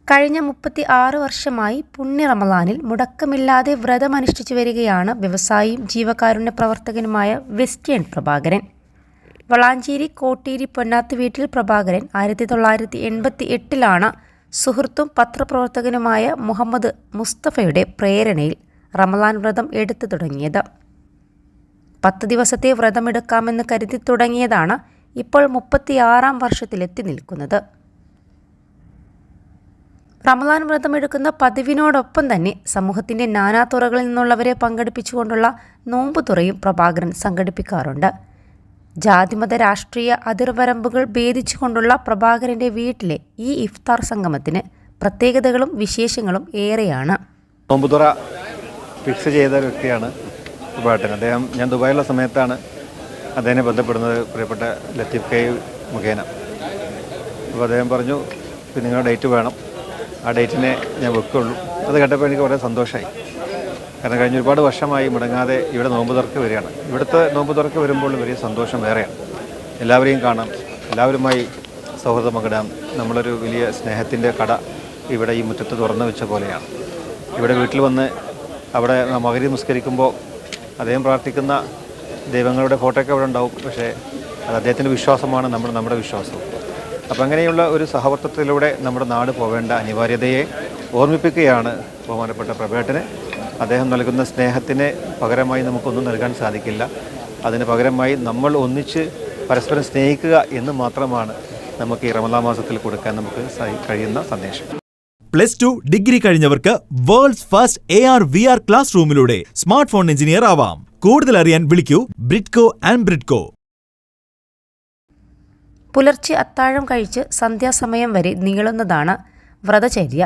കഴിഞ്ഞ 36 വർഷമായി പുണ്യ റമളാനിൽ മുടക്കമില്ലാതെ വ്രതമനുഷ്ഠിച്ചു വരികയാണ് വ്യവസായിയും ജീവകാരുണ്യ പ്രവർത്തകനുമായ വെസ്റ്റേൺ പ്രഭാകരൻ. വളാഞ്ചേരി കോട്ടേരി പൊന്നാത്ത് വീട്ടിൽ പ്രഭാകരൻ 1988 സുഹൃത്തും പത്രപ്രവർത്തകനുമായ മുഹമ്മദ് മുസ്തഫയുടെ പ്രേരണയിൽ റമളാൻ വ്രതം എടുത്തു തുടങ്ങിയത്. 10 ദിവസത്തെ വ്രതമെടുക്കാമെന്ന് കരുതി തുടങ്ങിയതാണ് ഇപ്പോൾ 36 വർഷത്തിലെത്തി നിൽക്കുന്നത്. റമളാൻ വ്രതമെടുക്കുന്ന പതിവിനോടൊപ്പം തന്നെ സമൂഹത്തിൻ്റെ നാനാതുറകളിൽ നിന്നുള്ളവരെ പങ്കെടുപ്പിച്ചുകൊണ്ടുള്ള നോമ്പുതുറയും പ്രഭാകരൻ സംഘടിപ്പിക്കാറുണ്ട്. ജാതിമത രാഷ്ട്രീയ അതിർവരമ്പുകൾ ഭേദിച്ചുകൊണ്ടുള്ള പ്രഭാകരൻ്റെ വീട്ടിലെ ഈ ഇഫ്താർ സംഗമത്തിന് പ്രത്യേകതകളും വിശേഷങ്ങളും ഏറെയാണ്. നോമ്പുതുറ ഫിക്സ് ചെയ്ത വ്യക്തിയാണ് പ്രഭാകരൻ. ഞാൻ ദുബായിലുള്ള സമയത്താണ് അദ്ദേഹത്തെ ബന്ധപ്പെടുന്നത്, പ്രിയപ്പെട്ട ലത്തീഫ് കെ മുഖേന. അപ്പോൾ അദ്ദേഹം പറഞ്ഞു, നിങ്ങളുടെ ഡേറ്റ് വേണം, ആ ഡേറ്റിനെ ഞാൻ വെക്കുള്ളൂ. അത് കേട്ടപ്പോൾ എനിക്ക് വളരെ സന്തോഷമായി. കാരണം കഴിഞ്ഞ ഒരുപാട് വർഷമായി മുടങ്ങാതെ ഇവിടെ നോമ്പ് തുറക്ക് വരികയാണ്. ഇവിടുത്തെ നോമ്പ് തുറക്ക് വരുമ്പോൾ വലിയ സന്തോഷം വേറെയാണ്. എല്ലാവരെയും കാണാം, എല്ലാവരുമായി സൗഹൃദം പങ്കിടാം. നമ്മളൊരു വലിയ സ്നേഹത്തിൻ്റെ കട ഇവിടെ ഈ മുറ്റത്ത് തുറന്നു വെച്ച പോലെയാണ്. ഇവിടെ വീട്ടിൽ വന്ന് അവിടെ മഗ്‌രിബ് നിസ്കരിക്കുമ്പോൾ അദ്ദേഹം പ്രാർത്ഥിക്കുന്ന ദൈവങ്ങളുടെ ഫോട്ടോയൊക്കെ അവിടെ ഉണ്ടാവും. പക്ഷേ അത് അദ്ദേഹത്തിൻ്റെ വിശ്വാസമാണ്, നമ്മുടെ വിശ്വാസവും. അപ്പം അങ്ങനെയുള്ള ഒരു സഹവർത്തത്തിലൂടെ നമ്മുടെ നാട് പോവേണ്ട അനിവാര്യതയെ ഓർമ്മിപ്പിക്കുകയാണ് ബഹുമാനപ്പെട്ട പ്രഭാകരന്. അദ്ദേഹം നൽകുന്ന സ്നേഹത്തിന് പകരമായി നമുക്കൊന്നും നൽകാൻ സാധിക്കില്ല. അതിന് പകരമായി നമ്മൾ ഒന്നിച്ച് പരസ്പരം സ്നേഹിക്കുക എന്ന് മാത്രമാണ് നമുക്ക് ഈ റമളാൻ മാസത്തിൽ കൊടുക്കാൻ നമുക്ക് കഴിയുന്ന സന്ദേശം. +2 ഡിഗ്രി കഴിഞ്ഞവർക്ക് വേൾഡ്സ് ഫസ്റ്റ് AR/VR ക്ലാസ് റൂമിലൂടെ സ്മാർട്ട് ഫോൺ എഞ്ചിനീയർ ആവാം. കൂടുതൽ അറിയാൻ വിളിക്കൂ ബ്രിഡ്കോ ആൻഡ് ബ്രിഡ്കോ. പുലർച്ചെ അത്താഴം കഴിച്ച് സന്ധ്യാസമയം വരെ നീളുന്നതാണ് വ്രതചര്യ.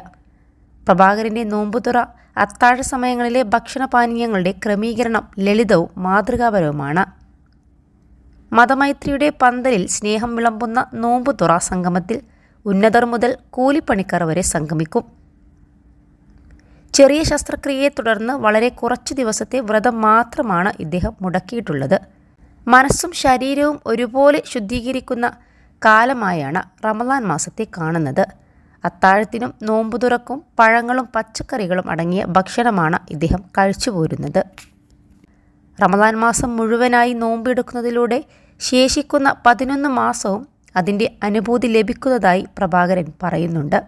പ്രഭാകരൻ്റെ നോമ്പുതുറ അത്താഴ സമയങ്ങളിലെ ഭക്ഷണപാനീയങ്ങളുടെ ക്രമീകരണം ലളിതവും മാതൃകാപരവുമാണ്. മതമൈത്രിയുടെ പന്തലിൽ സ്നേഹം വിളമ്പുന്ന നോമ്പുതുറ സംഗമത്തിൽ ഉന്നതർ മുതൽ കൂലിപ്പണിക്കാർ വരെ സംഗമിക്കും. ചെറിയ ശസ്ത്രക്രിയയെ തുടർന്ന് വളരെ കുറച്ചു ദിവസത്തെ വ്രതം മാത്രമാണ് ഇദ്ദേഹം മുടക്കിയിട്ടുള്ളത്. മനസ്സും ശരീരവും ഒരുപോലെ ശുദ്ധീകരിക്കുന്ന കാലമായാണ് റമളാൻ മാസത്തെ കാണുന്നത്. അത്താഴത്തിനും നോമ്പുതുറക്കും പഴങ്ങളും പച്ചക്കറികളും അടങ്ങിയ ഭക്ഷണമാണ് ഇദ്ദേഹം കഴിച്ചുപോരുന്നത്. റമളാൻ മാസം മുഴുവനായി നോമ്പെടുക്കുന്നതിലൂടെ ശേഷിക്കുന്ന 11 മാസവും അതിൻ്റെ അനുഭൂതി ലഭിക്കുന്നതായി പ്രഭാകരൻ പറയുന്നുണ്ട്.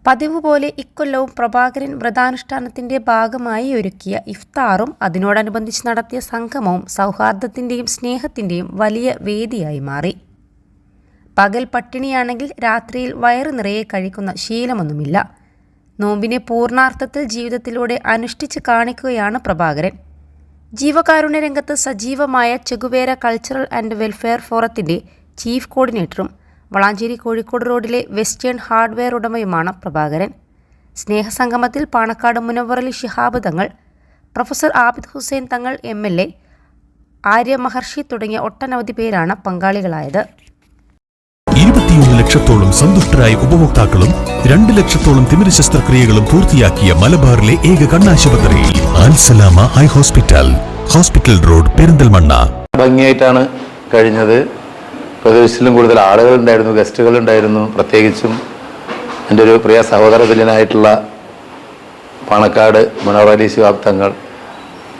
പതിവ് പോലെ ഇക്കൊല്ലവും പ്രഭാകരൻ വ്രതാനുഷ്ഠാനത്തിൻ്റെ ഭാഗമായി ഒരുക്കിയ ഇഫ്താറും അതിനോടനുബന്ധിച്ച് നടത്തിയ സംഗമവും സൗഹാർദ്ദത്തിൻ്റെയും സ്നേഹത്തിൻ്റെയും വലിയ വേദിയായി മാറി. പകൽ പട്ടിണിയാണെങ്കിൽ രാത്രിയിൽ വയറ് നിറയെ കഴിക്കുന്ന ശീലമൊന്നുമില്ല. നോമ്പിനെ പൂർണ്ണാർത്ഥത്തിൽ ജീവിതത്തിലൂടെ അനുഷ്ഠിച്ച് കാണിക്കുകയാണ് പ്രഭാകരൻ. ജീവകാരുണ്യ രംഗത്ത് സജീവമായ ചെഗുവേര കൾച്ചറൽ ആൻഡ് വെൽഫെയർ ഫോറത്തിൻ്റെ ചീഫ് കോർഡിനേറ്ററും വളാഞ്ചേരി കോഴിക്കോട് റോഡിലെ വെസ്റ്റേൺ ഹാർഡ്വെയർ ഉടമയുമാണ് പ്രഭാകരൻ. സ്നേഹസംഗമത്തിൽ പാണക്കാട് മുനവ്വറലി ശിഹാബ് തങ്ങൾ, പ്രൊഫസർ ആബിദ് ഹുസൈൻ തങ്ങൾ MLA, ആര്യ മഹർഷി തുടങ്ങിയ ഒട്ടനവധി പേരാണ് പങ്കാളികളായത്. 21 ലക്ഷത്തോളം സന്തുഷ്ടരായ ഉപഭോക്താക്കളും 2 ലക്ഷത്തോളം തിമിര ശസ്ത്രക്രിയകളും പൂർത്തിയാക്കിയ മലബാറിലെ ഏക കണ്ണാശുപത്രി Alsalama high hospital road, Perinthalmanna. ഭംഗിയായിട്ടാണ് കഴിഞ്ഞത്. പ്രദേശത്തിലും കൂടുതൽ ആളുകളുണ്ടായിരുന്നു, ഗസ്റ്റുകളുണ്ടായിരുന്നു. പ്രത്യേകിച്ചും എൻ്റെ ഒരു പ്രിയ സഹോദര തുല്യനായിട്ടുള്ള പാണക്കാട് മുനവ്വറലി ശിഹാബ് തങ്ങൾ,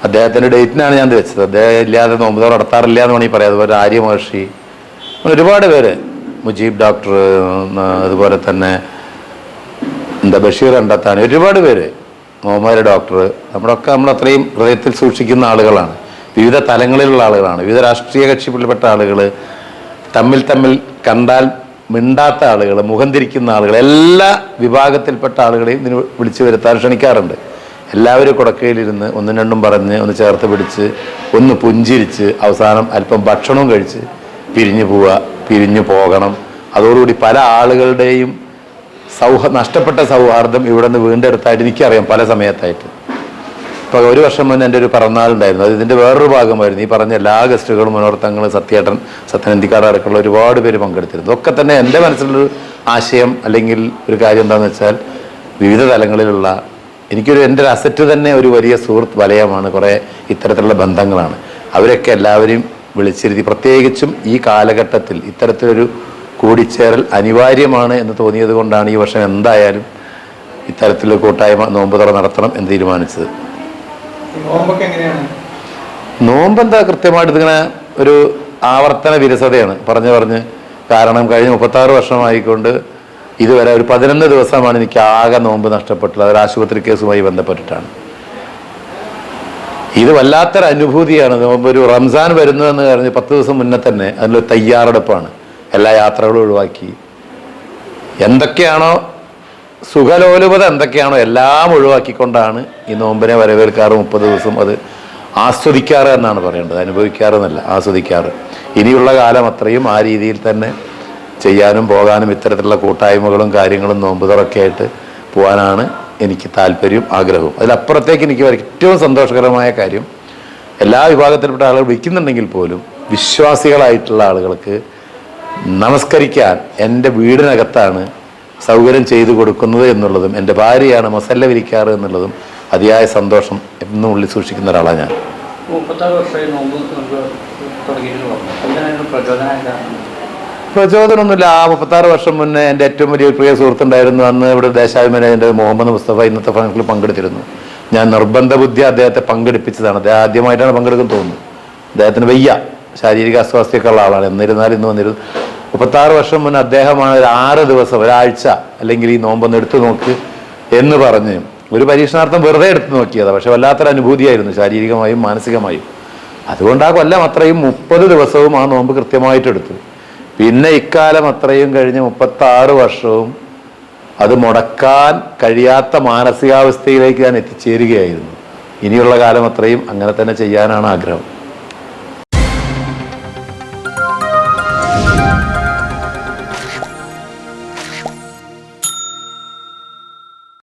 അദ്ദേഹത്തിൻ്റെ ഡേറ്റിനാണ് ഞാൻ വെച്ചത്. അദ്ദേഹം ഇല്ലാതെ നോമ്പുതുറ നടത്താറില്ല എന്ന് വേണമെങ്കിൽ പറയാം. അതുപോലെ ആര്യ മഹർഷി, ഒരുപാട് പേര്, മുജീബ് ഡോക്ടർ, അതുപോലെ തന്നെ ബഷീർ അണ്ടത്താനി, ഒരുപാട് പേര്, മുഹമ്മദ് ഡോക്ടർ, നമ്മൾ അത്രയും ഹൃദയത്തിൽ സൂക്ഷിക്കുന്ന ആളുകളാണ്. വിവിധ തലങ്ങളിലുള്ള ആളുകളാണ്. വിവിധ രാഷ്ട്രീയ കക്ഷികളിൽപ്പെട്ട ആളുകൾ, തമ്മിൽ കണ്ടാൽ മിണ്ടാത്ത ആളുകൾ, മുഖം തിരിക്കുന്ന ആളുകൾ, എല്ലാ വിഭാഗത്തിൽപ്പെട്ട ആളുകളെയും ഇതിന് വിളിച്ചു വരുത്താൻ ക്ഷണിക്കാറുണ്ട്. എല്ലാവരും കുടക്കയിലിരുന്ന് ഒന്നും രണ്ടും പറഞ്ഞ് ഒന്ന് ചേർത്ത് പിടിച്ച് ഒന്ന് പുഞ്ചിരിച്ച് അവസാനം അല്പം ഭക്ഷണവും കഴിച്ച് പിരിഞ്ഞു പോകണം. അതോടുകൂടി പല ആളുകളുടെയും നഷ്ടപ്പെട്ട സൗഹാർദ്ദം ഇവിടെ നിന്ന് വീണ്ടെടുത്തായിട്ട് എനിക്കറിയാം. പല സമയത്തായിട്ട് ഇപ്പോൾ 1 വർഷം മുന്നേ എൻ്റെ ഒരു പിറന്നാളുണ്ടായിരുന്നു. അത് ഇതിൻ്റെ വേറൊരു ഭാഗമായിരുന്നു. ഈ പറഞ്ഞ എല്ലാ ഗസ്റ്റുകളും, മനോർത്തങ്ങൾ, സത്യനന്ദിക്കാട് അടക്കമുള്ള ഒരുപാട് പേര് പങ്കെടുത്തിരുന്നു. ഒക്കെ തന്നെ എൻ്റെ മനസ്സിലൊരു ആശയം അല്ലെങ്കിൽ ഒരു കാര്യം എന്താണെന്ന് വെച്ചാൽ, വിവിധ തലങ്ങളിലുള്ള എൻ്റെ ഒരു അസറ്റ് തന്നെ ഒരു വലിയ സുഹൃത്ത് വലയമാണ്. കുറേ ഇത്തരത്തിലുള്ള ബന്ധങ്ങളാണ്. അവരൊക്കെ എല്ലാവരെയും വിളിച്ചിരുത്തി, പ്രത്യേകിച്ചും ഈ കാലഘട്ടത്തിൽ ഇത്തരത്തിലൊരു കൂടിച്ചേരൽ അനിവാര്യമാണ് എന്ന് തോന്നിയത് കൊണ്ടാണ് ഈ വർഷം എന്തായാലും ഇത്തരത്തിലൊരു കൂട്ടായ്മ നോമ്പ് തുറ നടത്തണം എന്ന് തീരുമാനിച്ചത്. നോമ്പെന്താ കൃത്യമായിട്ട് ഇതിങ്ങനെ ഒരു ആവർത്തന വിരസതയാണ് പറഞ്ഞ് കാരണം കഴിഞ്ഞ 36 വർഷമായിക്കൊണ്ട് ഇതുവരെ ഒരു 11 ദിവസമാണ് എനിക്ക് ആകെ നോമ്പ് നഷ്ടപ്പെട്ടുള്ളത്. ഒരു ആശുപത്രി കേസുമായി ബന്ധപ്പെട്ടിട്ടാണ്. ഇത് വല്ലാത്തൊരു അനുഭൂതിയാണ്. നോമ്പ് ഒരു റംസാൻ വരുന്നതെന്ന് പറഞ്ഞ് 10 ദിവസം മുന്നേ തന്നെ അതിലൊരു തയ്യാറെടുപ്പാണ്. എല്ലാ യാത്രകളും ഒഴിവാക്കി എന്തൊക്കെയാണോ സുഖലോലുപത എന്തൊക്കെയാണോ എല്ലാം ഒഴിവാക്കിക്കൊണ്ടാണ് ഈ നോമ്പിനെ വരവേൽക്കാറ്. 30 ദിവസം അത് ആസ്വദിക്കാറ് എന്നാണ് പറയേണ്ടത്, അനുഭവിക്കാറ് എന്നല്ല, ആസ്വദിക്കാറ്. ഇനിയുള്ള കാലം അത്രയും ആ രീതിയിൽ തന്നെ ചെയ്യാനും പോകാനും ഇത്തരത്തിലുള്ള കൂട്ടായ്മകളും കാര്യങ്ങളും നോമ്പ് തുറക്കെ ആയിട്ട് പോകാനാണ് എനിക്ക് താല്പര്യവും ആഗ്രഹവും. അതിലപ്പുറത്തേക്ക് എനിക്ക് ഏറ്റവും സന്തോഷകരമായ കാര്യം എല്ലാ വിഭാഗത്തിൽപ്പെട്ട ആളുകൾ വിളിക്കുന്നുണ്ടെങ്കിൽ പോലും വിശ്വാസികളായിട്ടുള്ള ആളുകൾക്ക് നമസ്കരിക്കാൻ എൻ്റെ വീടിനകത്താണ് സൗകര്യം ചെയ്തു കൊടുക്കുന്നത് എന്നുള്ളതും എൻ്റെ ഭാര്യയാണ് മസല്ല വിരിക്കാറ് എന്നുള്ളതും അതിയായ സന്തോഷം എന്നും ഉള്ളിൽ സൂക്ഷിക്കുന്ന ഒരാളാണ് ഞാൻ. 36 വർഷമായി നോമ്പ് പ്രചോദനമൊന്നുമില്ല. ആ 36 വർഷം മുന്നേ എൻ്റെ ഏറ്റവും വലിയ പ്രിയ സുഹൃത്തുണ്ടായിരുന്നു. അന്ന് ഇവിടെ ദേശാഭിമാനിയുടെ മുഹമ്മദ് മുസ്തഫ ഇന്നത്തെ ഫംഗ്ഷനിൽ പങ്കെടുത്തിരുന്നു. ഞാൻ നിർബന്ധ ബുദ്ധി അദ്ദേഹത്തെ പങ്കെടുപ്പിച്ചതാണ്. അദ്ദേഹം ആദ്യമായിട്ടാണ് പങ്കെടുക്കുന്നത് തോന്നുന്നു. അദ്ദേഹത്തിന് വയ്യ, ശാരീരിക അസ്വാസ്ഥ്യമൊക്കെ ഉള്ള ആളാണ്. എന്നിരുന്നാലും ഇന്ന് വന്നിരുന്നു. 36 വർഷം മുന്നേ അദ്ദേഹമാണ് ഒരു 6 ദിവസം ഒരാഴ്ച അല്ലെങ്കിൽ ഈ നോമ്പൊന്ന് എടുത്തു നോക്ക് എന്ന് പറഞ്ഞ് ഒരു പരീക്ഷണാർത്ഥം വെറുതെ എടുത്തു നോക്കിയതാണ്. പക്ഷെ വല്ലാത്തൊരു അനുഭൂതിയായിരുന്നു ശാരീരികമായും മാനസികമായും. അതുകൊണ്ട് ആ കൊല്ലം അത്രയും 30 ദിവസവും ആ നോമ്പ് കൃത്യമായിട്ട് എടുത്തു. പിന്നെ ഇക്കാലം അത്രയും കഴിഞ്ഞ് 36 വർഷവും അത് മുടക്കാൻ കഴിയാത്ത മാനസികാവസ്ഥയിലേക്ക് ഞാൻ എത്തിച്ചേരുകയായിരുന്നു. ഇനിയുള്ള കാലം അത്രയും അങ്ങനെ തന്നെ ചെയ്യാനാണ് ആഗ്രഹം.